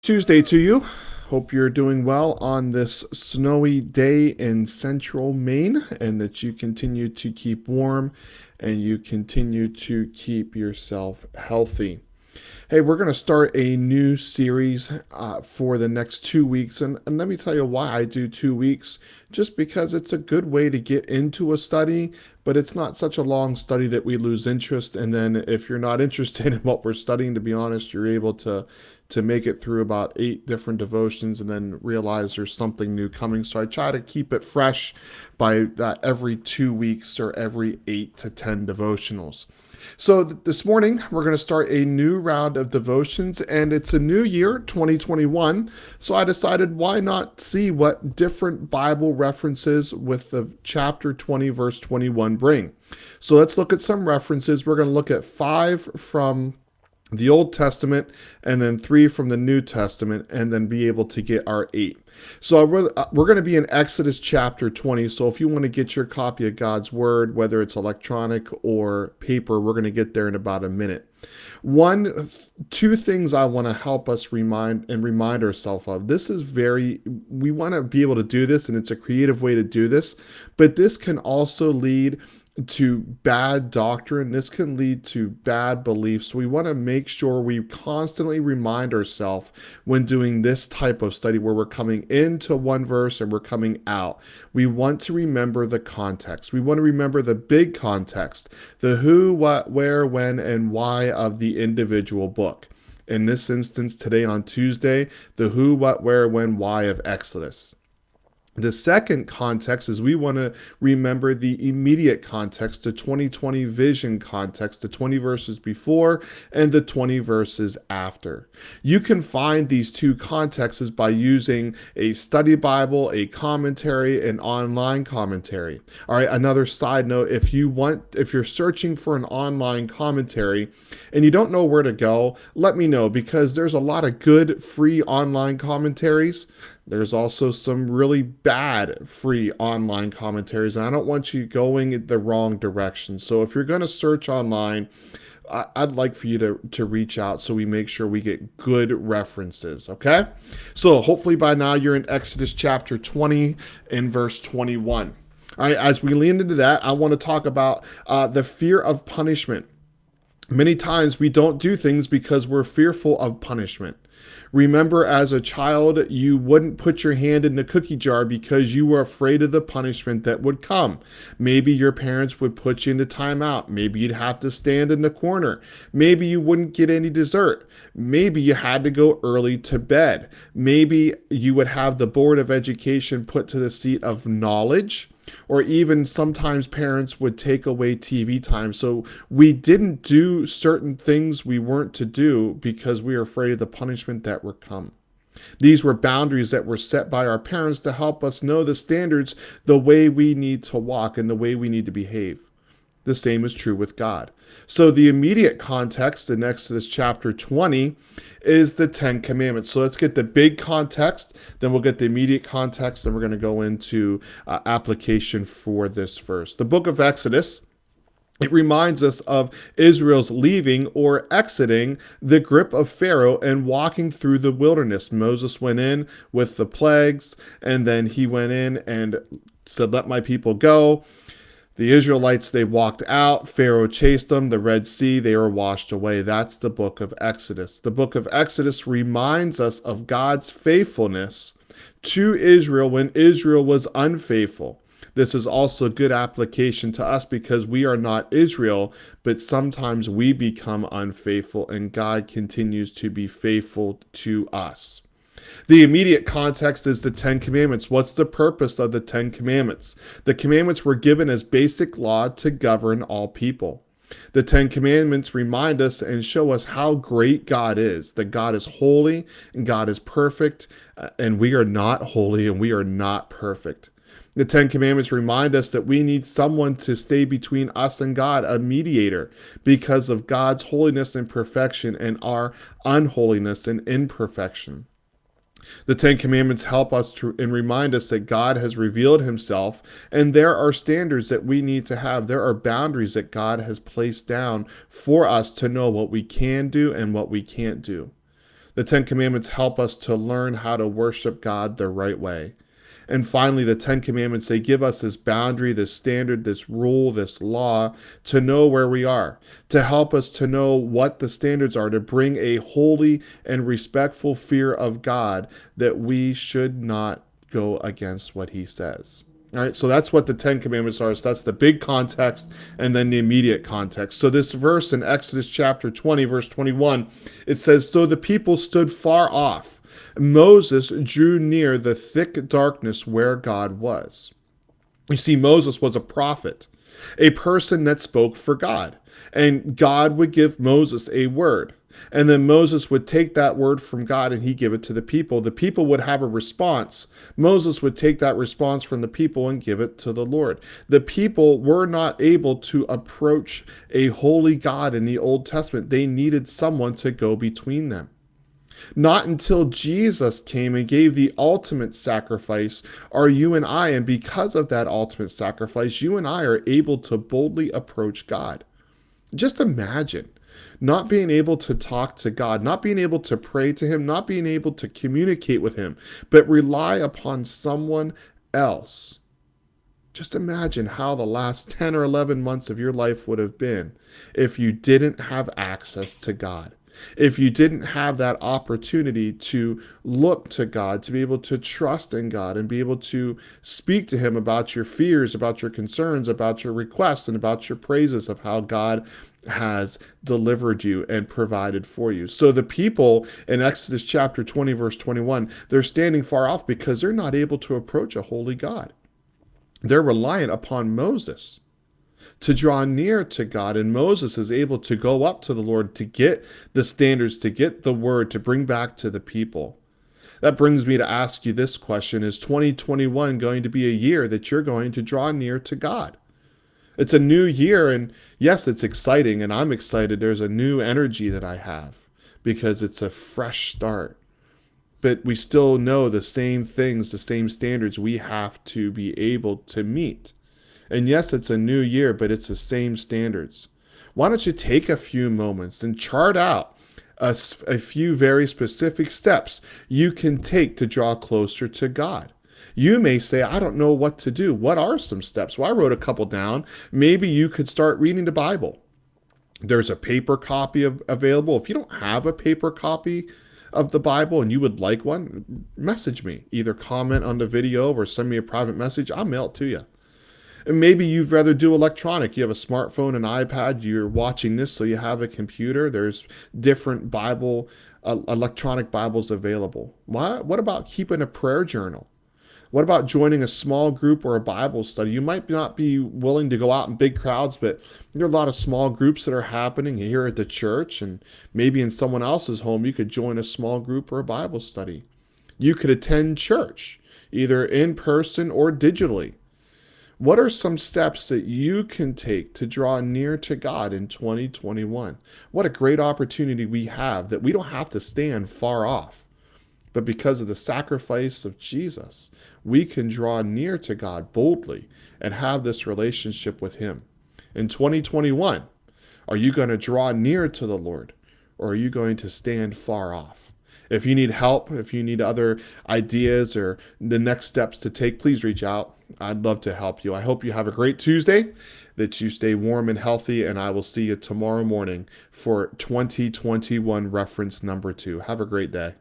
Tuesday to you. Hope you're doing well on this snowy day in central Maine and that you continue to keep warm and you continue to keep yourself healthy. Hey, we're going to start a new series for the next 2 weeks. And let me tell you why I do 2 weeks. Just because it's a good way to get into a study, but it's not such a long study that we lose interest. And then if you're not interested in what we're studying, to be honest, you're able to make it through about 8 different devotions and then realize there's something new coming. So I try to keep it fresh by every 2 weeks or every 8 to 10 devotionals. So this morning, we're going to start a new round of devotions, and it's a new year, 2021. So I decided why not see what different Bible references with the chapter 20, verse 21 bring. So let's look at some references. We're going to look at 5 from the Old Testament and then 3 from the New Testament, and then be able to get our 8. So we're going to be in Exodus chapter 20. So if you want to get your copy of God's Word, whether it's electronic or paper, we're going to get there in about a minute. Two things I want to help us remind ourselves of. We want to be able to do this, and it's a creative way to do this, but this can also lead to bad doctrine. This can lead to bad beliefs. So we want to make sure we constantly remind ourselves when doing this type of study where we're coming into one verse and we're coming out. We want to remember the context. We want to remember the big context, the who, what, where, when, and why of the individual book. In this instance, today on Tuesday, the who, what, where, when, why of Exodus. The second context is we want to remember the immediate context, the 2020 vision context, the 20 verses before and the 20 verses after. You can find these two contexts by using a study Bible, a commentary, an online commentary. All right, another side note, if you're searching for an online commentary and you don't know where to go, let me know, because there's a lot of good free online commentaries. There's also some really bad free online commentaries, and I don't want you going the wrong direction. So if you're going to search online, I'd like for you to reach out so we make sure we get good references, okay? So hopefully by now you're in Exodus chapter 20 and verse 21. All right, as we lean into that, I want to talk about the fear of punishment. Many times we don't do things because we're fearful of punishment. Remember, as a child, you wouldn't put your hand in the cookie jar because you were afraid of the punishment that would come. Maybe your parents would put you into timeout. Maybe you'd have to stand in the corner. Maybe you wouldn't get any dessert. Maybe you had to go early to bed. Maybe you would have the Board of Education put to the seat of knowledge. Or even sometimes parents would take away TV time. So we didn't do certain things we weren't to do because we were afraid of the punishment that would come. These were boundaries that were set by our parents to help us know the standards, the way we need to walk and the way we need to behave. The same is true with God. So the immediate context in Exodus chapter 20 is the 10 commandments. So let's get the big context, then we'll get the immediate context, and we're going to go into application for this verse. The book of Exodus, it reminds us of Israel's leaving or exiting the grip of Pharaoh and walking through the wilderness. Moses went in with the plagues, and then he went in and said, "Let my people go." The Israelites, they walked out. Pharaoh chased them. The Red Sea, they were washed away. That's the book of Exodus. The book of Exodus reminds us of God's faithfulness to Israel when Israel was unfaithful. This is also a good application to us because we are not Israel, but sometimes we become unfaithful and God continues to be faithful to us. The immediate context is the 10 commandments. What's the purpose of the 10 commandments? The commandments were given as basic law to govern all people. The 10 commandments remind us and show us how great God is, that God is holy and God is perfect, and we are not holy and we are not perfect. The 10 commandments remind us that we need someone to stay between us and God, a mediator, because of God's holiness and perfection and our unholiness and imperfection. The 10 Commandments help us and remind us that God has revealed himself, and there are standards that we need to have. There are boundaries that God has placed down for us to know what we can do and what we can't do. The Ten Commandments help us to learn how to worship God the right way. And finally, the Ten Commandments, they give us this boundary, this standard, this rule, this law to know where we are, to help us to know what the standards are, to bring a holy and respectful fear of God, that we should not go against what he says. All right, so that's what the Ten Commandments are. So that's the big context and then the immediate context. So this verse in Exodus chapter 20, verse 21, it says, "So the people stood far off. Moses drew near the thick darkness where God was." You see, Moses was a prophet, a person that spoke for God. And God would give Moses a word. And then Moses would take that word from God and he'd give it to the people. The people would have a response. Moses would take that response from the people and give it to the Lord. The people were not able to approach a holy God in the Old Testament. They needed someone to go between them. Not until Jesus came and gave the ultimate sacrifice are you and I, and because of that ultimate sacrifice, you and I are able to boldly approach God. Just imagine not being able to talk to God, not being able to pray to him, not being able to communicate with him, but rely upon someone else. Just imagine how the last 10 or 11 months of your life would have been if you didn't have access to God. If you didn't have that opportunity to look to God, to be able to trust in God and be able to speak to him about your fears, about your concerns, about your requests, and about your praises of how God has delivered you and provided for you. So the people in Exodus chapter 20, verse 21, they're standing far off because they're not able to approach a holy God. They're reliant upon Moses to draw near to God. And Moses is able to go up to the Lord to get the standards, to get the word, to bring back to the people. That brings me to ask you this question. Is 2021 going to be a year that you're going to draw near to God? It's a new year, and yes, it's exciting, and I'm excited. There's a new energy that I have because it's a fresh start. But we still know the same things, the same standards we have to be able to meet. And yes, it's a new year, but it's the same standards. Why don't you take a few moments and chart out a few very specific steps you can take to draw closer to God? You may say, I don't know what to do. What are some steps? Well, I wrote a couple down. Maybe you could start reading the Bible. There's a paper copy available. If you don't have a paper copy of the Bible and you would like one, message me. Either comment on the video or send me a private message. I'll mail it to you. And maybe you'd rather do electronic. You have a smartphone, an iPad, you're watching this, so you have a computer. There's different electronic Bibles available. What about keeping a prayer journal? What about joining a small group or a Bible study? You might not be willing to go out in big crowds, but there are a lot of small groups that are happening here at the church, and maybe in someone else's home, you could join a small group or a Bible study. You could attend church, either in person or digitally. What are some steps that you can take to draw near to God in 2021? What a great opportunity we have that we don't have to stand far off. But because of the sacrifice of Jesus, we can draw near to God boldly and have this relationship with him. In 2021, are you going to draw near to the Lord, or are you going to stand far off? If you need help, if you need other ideas or the next steps to take, please reach out. I'd love to help you. I hope you have a great Tuesday, that you stay warm and healthy, and I will see you tomorrow morning for 2021 reference number 2. Have a great day.